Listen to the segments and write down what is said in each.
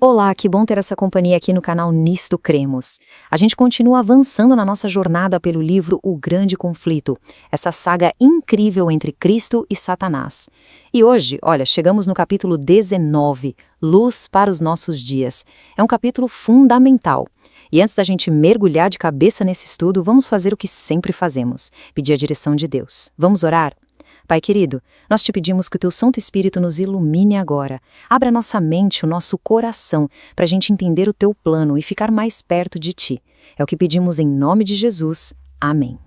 Olá, que bom ter essa companhia aqui no canal Nisto Cremos. A gente continua avançando na nossa jornada pelo livro O Grande Conflito, essa saga incrível entre Cristo e Satanás. E hoje, olha, chegamos no capítulo 19, Luz para os Nossos Dias. É um capítulo fundamental. E antes da gente mergulhar de cabeça nesse estudo, vamos fazer o que sempre fazemos, pedir a direção de Deus. Vamos orar? Pai querido, nós te pedimos que o Teu Santo Espírito nos ilumine agora. Abra nossa mente, o nosso coração, para a gente entender o Teu plano e ficar mais perto de Ti. É o que pedimos em nome de Jesus. Amém.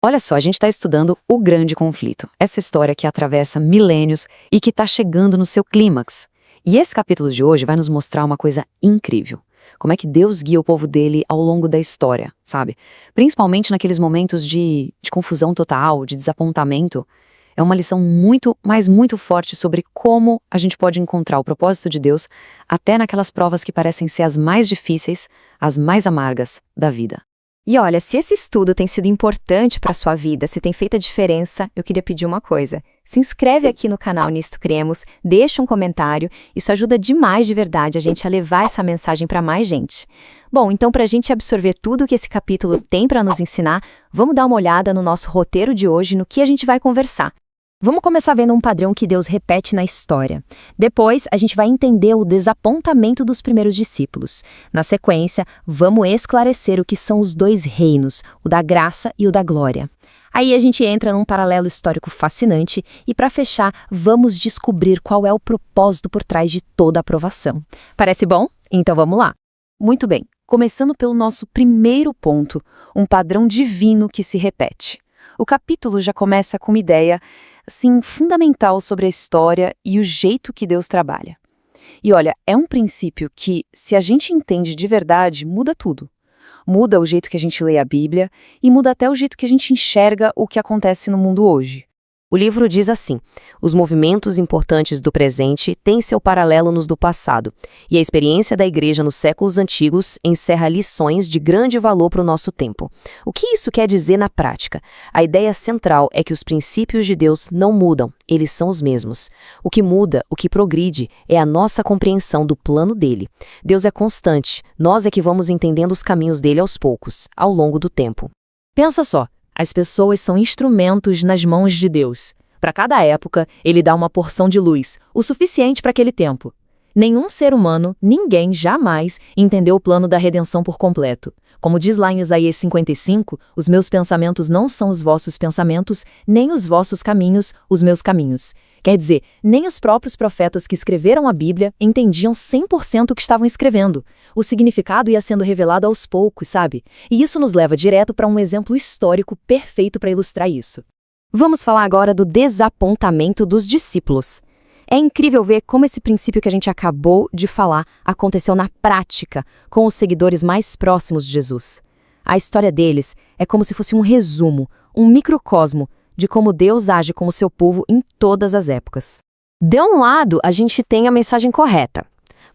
Olha só, a gente está estudando O Grande Conflito, essa história que atravessa milênios e que está chegando no seu clímax. E esse capítulo de hoje vai nos mostrar uma coisa incrível. Como é que Deus guia o povo dele ao longo da história, sabe? Principalmente naqueles momentos de confusão total, de desapontamento. É uma lição muito, mas muito forte sobre como a gente pode encontrar o propósito de Deus até naquelas provas que parecem ser as mais difíceis, as mais amargas da vida. E olha, se esse estudo tem sido importante para a sua vida, se tem feito a diferença, eu queria pedir uma coisa. Se inscreve aqui no canal Nisto Cremos, deixa um comentário, isso ajuda demais de verdade a gente a levar essa mensagem para mais gente. Bom, então para a gente absorver tudo que esse capítulo tem para nos ensinar, vamos dar uma olhada no nosso roteiro de hoje, no que a gente vai conversar. Vamos começar vendo um padrão que Deus repete na história. Depois, a gente vai entender o desapontamento dos primeiros discípulos. Na sequência, vamos esclarecer o que são os dois reinos, o da graça e o da glória. Aí a gente entra num paralelo histórico fascinante e, para fechar, vamos descobrir qual é o propósito por trás de toda a aprovação. Parece bom? Então vamos lá. Muito bem, começando pelo nosso primeiro ponto, um padrão divino que se repete. O capítulo já começa com uma ideia, assim, fundamental sobre a história e o jeito que Deus trabalha. E olha, é um princípio que, se a gente entende de verdade, muda tudo. Muda o jeito que a gente lê a Bíblia e muda até o jeito que a gente enxerga o que acontece no mundo hoje. O livro diz assim: os movimentos importantes do presente têm seu paralelo nos do passado, e a experiência da igreja nos séculos antigos encerra lições de grande valor para o nosso tempo. O que isso quer dizer na prática? A ideia central é que os princípios de Deus não mudam, eles são os mesmos. O que muda, o que progride, é a nossa compreensão do plano dele. Deus é constante, nós é que vamos entendendo os caminhos dele aos poucos, ao longo do tempo. Pensa só. As pessoas são instrumentos nas mãos de Deus. Para cada época, ele dá uma porção de luz, o suficiente para aquele tempo. Nenhum ser humano, ninguém, jamais, entendeu o plano da redenção por completo. Como diz lá em Isaías 55, os meus pensamentos não são os vossos pensamentos, nem os vossos caminhos, os meus caminhos. Quer dizer, nem os próprios profetas que escreveram a Bíblia entendiam 100% o que estavam escrevendo. O significado ia sendo revelado aos poucos, sabe? E isso nos leva direto para um exemplo histórico perfeito para ilustrar isso. Vamos falar agora do desapontamento dos discípulos. É incrível ver como esse princípio que a gente acabou de falar aconteceu na prática com os seguidores mais próximos de Jesus. A história deles é como se fosse um resumo, um microcosmo de como Deus age com o seu povo em todas as épocas. De um lado, a gente tem a mensagem correta.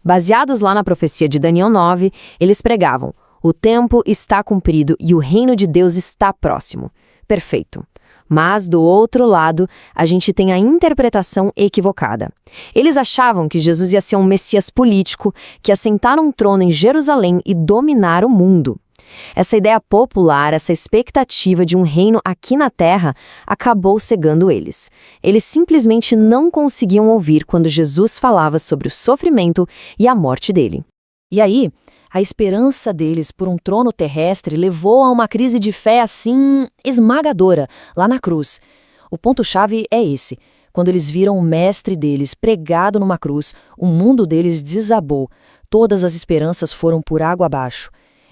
Baseados lá na profecia de Daniel 9, eles pregavam: o tempo está cumprido e o reino de Deus está próximo. Perfeito. Mas, do outro lado, a gente tem a interpretação equivocada. Eles achavam que Jesus ia ser um Messias político que ia sentar num trono em Jerusalém e dominar o mundo. Essa ideia popular, essa expectativa de um reino aqui na Terra, acabou cegando eles. Eles simplesmente não conseguiam ouvir quando Jesus falava sobre o sofrimento e a morte dele. E aí, a esperança deles por um trono terrestre levou a uma crise de fé assim esmagadora, lá na cruz. O ponto-chave é esse. Quando eles viram o mestre deles pregado numa cruz, o mundo deles desabou. Todas as esperanças foram por água abaixo.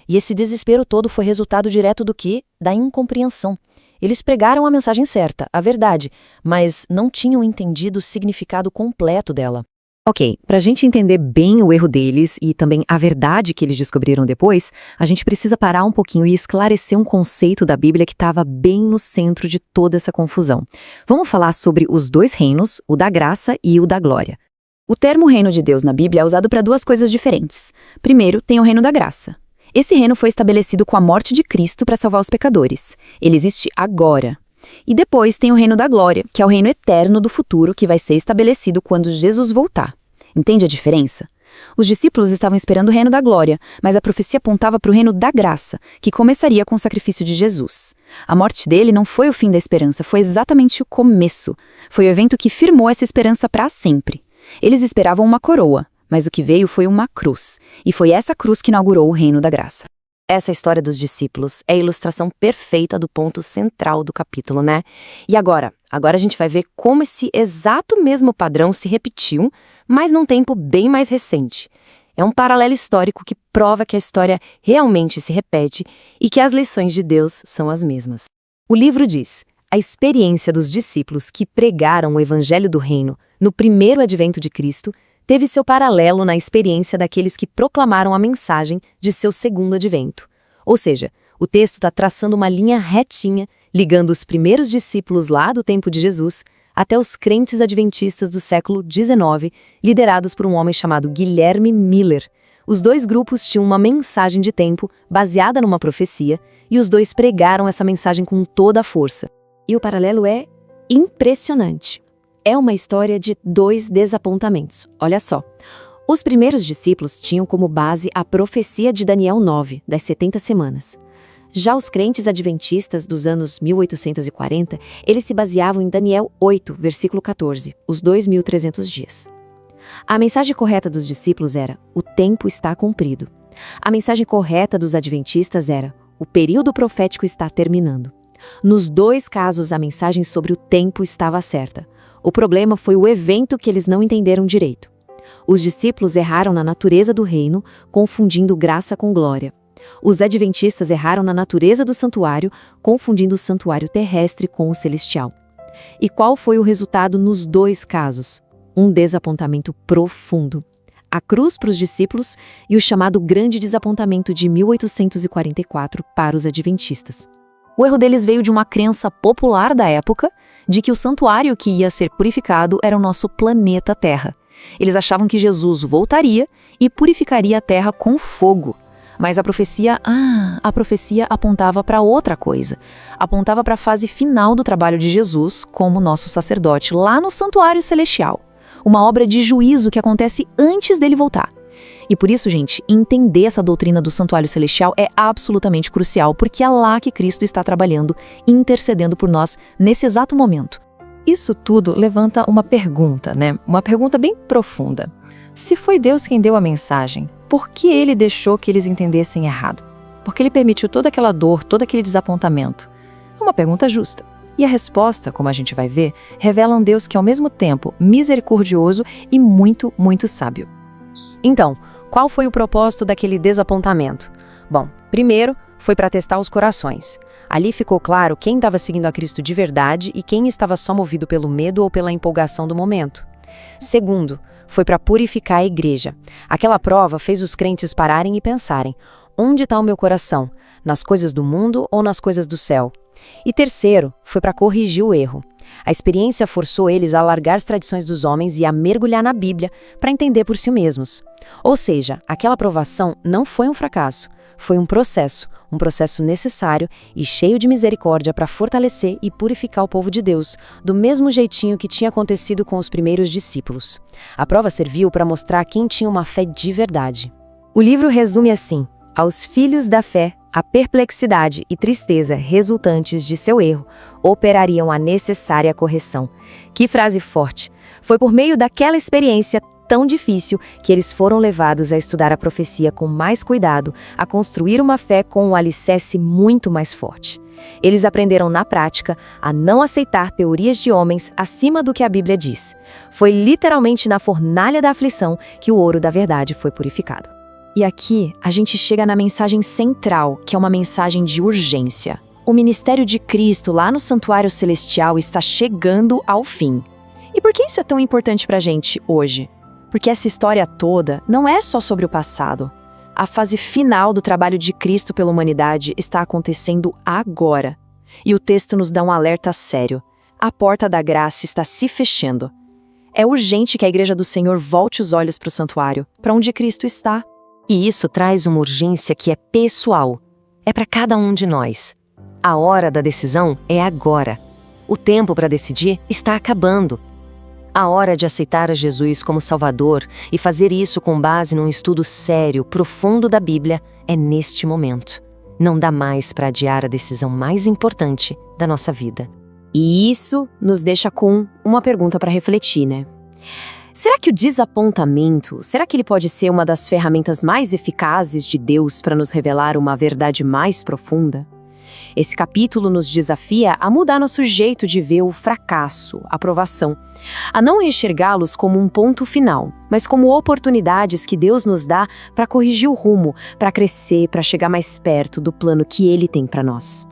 E esse desespero todo foi resultado direto do quê? Da incompreensão. Eles pregaram a mensagem certa, a verdade, mas não tinham entendido o significado completo dela. Ok, para a gente entender bem o erro deles e também a verdade que eles descobriram depois, a gente precisa parar um pouquinho e esclarecer um conceito da Bíblia que estava bem no centro de toda essa confusão. Vamos falar sobre os dois reinos, o da graça e o da glória. O termo reino de Deus na Bíblia é usado para duas coisas diferentes. Primeiro, tem o reino da graça. Esse reino foi estabelecido com a morte de Cristo para salvar os pecadores. Ele existe agora. E depois tem o reino da glória, que é o reino eterno do futuro que vai ser estabelecido quando Jesus voltar. Entende a diferença? Os discípulos estavam esperando o reino da glória, mas a profecia apontava para o reino da graça, que começaria com o sacrifício de Jesus. A morte dele não foi o fim da esperança, foi exatamente o começo. Foi o evento que firmou essa esperança para sempre. Eles esperavam uma coroa, mas o que veio foi uma cruz, e foi essa cruz que inaugurou o reino da graça. Essa história dos discípulos é a ilustração perfeita do ponto central do capítulo, né? E agora a gente vai ver como esse exato mesmo padrão se repetiu, mas num tempo bem mais recente. É um paralelo histórico que prova que a história realmente se repete e que as lições de Deus são as mesmas. O livro diz: a experiência dos discípulos que pregaram o evangelho do reino no primeiro advento de Cristo teve seu paralelo na experiência daqueles que proclamaram a mensagem de seu segundo advento. Ou seja, o texto está traçando uma linha retinha, ligando os primeiros discípulos lá do tempo de Jesus até os crentes adventistas do século XIX, liderados por um homem chamado Guilherme Miller. Os dois grupos tinham uma mensagem de tempo baseada numa profecia, e os dois pregaram essa mensagem com toda a força. E o paralelo é impressionante. É uma história de 2 desapontamentos. Olha só. Os primeiros discípulos tinham como base a profecia de Daniel 9, das 70 semanas. Já os crentes adventistas dos anos 1840, eles se baseavam em Daniel 8, versículo 14, os 2.300 dias. A mensagem correta dos discípulos era: o tempo está cumprido. A mensagem correta dos adventistas era: o período profético está terminando. Nos dois casos, a mensagem sobre o tempo estava certa. O problema foi o evento que eles não entenderam direito. Os discípulos erraram na natureza do reino, confundindo graça com glória. Os adventistas erraram na natureza do santuário, confundindo o santuário terrestre com o celestial. E qual foi o resultado nos dois casos? Um desapontamento profundo. A cruz para os discípulos e o chamado grande desapontamento de 1844 para os adventistas. O erro deles veio de uma crença popular da época de que o santuário que ia ser purificado era o nosso planeta Terra. Eles achavam que Jesus voltaria e purificaria a Terra com fogo. Mas a profecia apontava para outra coisa. Apontava para a fase final do trabalho de Jesus como nosso sacerdote lá no santuário celestial. Uma obra de juízo que acontece antes dele voltar. E por isso, gente, entender essa doutrina do santuário celestial é absolutamente crucial, porque é lá que Cristo está trabalhando e intercedendo por nós nesse exato momento. Isso tudo levanta uma pergunta, né? Uma pergunta bem profunda. Se foi Deus quem deu a mensagem, por que ele deixou que eles entendessem errado? Por que ele permitiu toda aquela dor, todo aquele desapontamento? É uma pergunta justa. E a resposta, como a gente vai ver, revela um Deus que é ao mesmo tempo misericordioso e muito, muito sábio. Então, qual foi o propósito daquele desapontamento? Bom, primeiro, foi para testar os corações. Ali ficou claro quem estava seguindo a Cristo de verdade e quem estava só movido pelo medo ou pela empolgação do momento. Segundo, foi para purificar a igreja. Aquela prova fez os crentes pararem e pensarem: onde está o meu coração? Nas coisas do mundo ou nas coisas do céu? E terceiro, foi para corrigir o erro. A experiência forçou eles a largar as tradições dos homens e a mergulhar na Bíblia para entender por si mesmos. Ou seja, aquela provação não foi um fracasso, foi um processo necessário e cheio de misericórdia para fortalecer e purificar o povo de Deus, do mesmo jeitinho que tinha acontecido com os primeiros discípulos. A prova serviu para mostrar quem tinha uma fé de verdade. O livro resume assim: aos filhos da fé, a perplexidade e tristeza resultantes de seu erro operariam a necessária correção. Que frase forte! Foi por meio daquela experiência tão difícil que eles foram levados a estudar a profecia com mais cuidado, a construir uma fé com um alicerce muito mais forte. Eles aprenderam na prática a não aceitar teorias de homens acima do que a Bíblia diz. Foi literalmente na fornalha da aflição que o ouro da verdade foi purificado. E aqui a gente chega na mensagem central, que é uma mensagem de urgência. O ministério de Cristo lá no santuário celestial está chegando ao fim. E por que isso é tão importante pra gente hoje? Porque essa história toda não é só sobre o passado. A fase final do trabalho de Cristo pela humanidade está acontecendo agora. E o texto nos dá um alerta sério. A porta da graça está se fechando. É urgente que a Igreja do Senhor volte os olhos para o santuário, para onde Cristo está. E isso traz uma urgência que é pessoal. É para cada um de nós. A hora da decisão é agora. O tempo para decidir está acabando. A hora de aceitar a Jesus como Salvador e fazer isso com base num estudo sério, profundo da Bíblia é neste momento. Não dá mais para adiar a decisão mais importante da nossa vida. E isso nos deixa com uma pergunta para refletir, né? Será que o desapontamento, será que ele pode ser uma das ferramentas mais eficazes de Deus para nos revelar uma verdade mais profunda? Esse capítulo nos desafia a mudar nosso jeito de ver o fracasso, a provação, a não enxergá-los como um ponto final, mas como oportunidades que Deus nos dá para corrigir o rumo, para crescer, para chegar mais perto do plano que Ele tem para nós.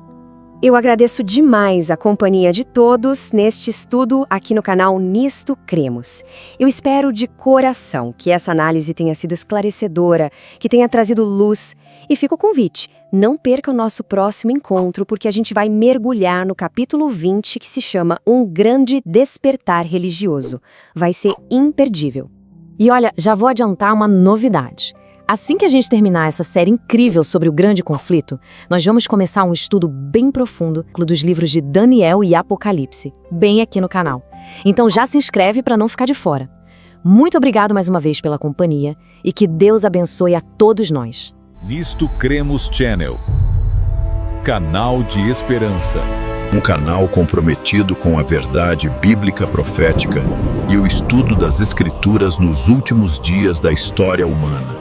Eu agradeço demais a companhia de todos neste estudo aqui no canal Nisto Cremos. Eu espero de coração que essa análise tenha sido esclarecedora, que tenha trazido luz. E fica o convite, não perca o nosso próximo encontro, porque a gente vai mergulhar no capítulo 20, que se chama Um Grande Despertar Religioso. Vai ser imperdível. E olha, já vou adiantar uma novidade. Assim que a gente terminar essa série incrível sobre o grande conflito, nós vamos começar um estudo bem profundo dos livros de Daniel e Apocalipse, bem aqui no canal. Então já se inscreve para não ficar de fora. Muito obrigado mais uma vez pela companhia e que Deus abençoe a todos nós. Nisto Cremos Channel, canal de esperança. Um canal comprometido com a verdade bíblica profética e o estudo das Escrituras nos últimos dias da história humana.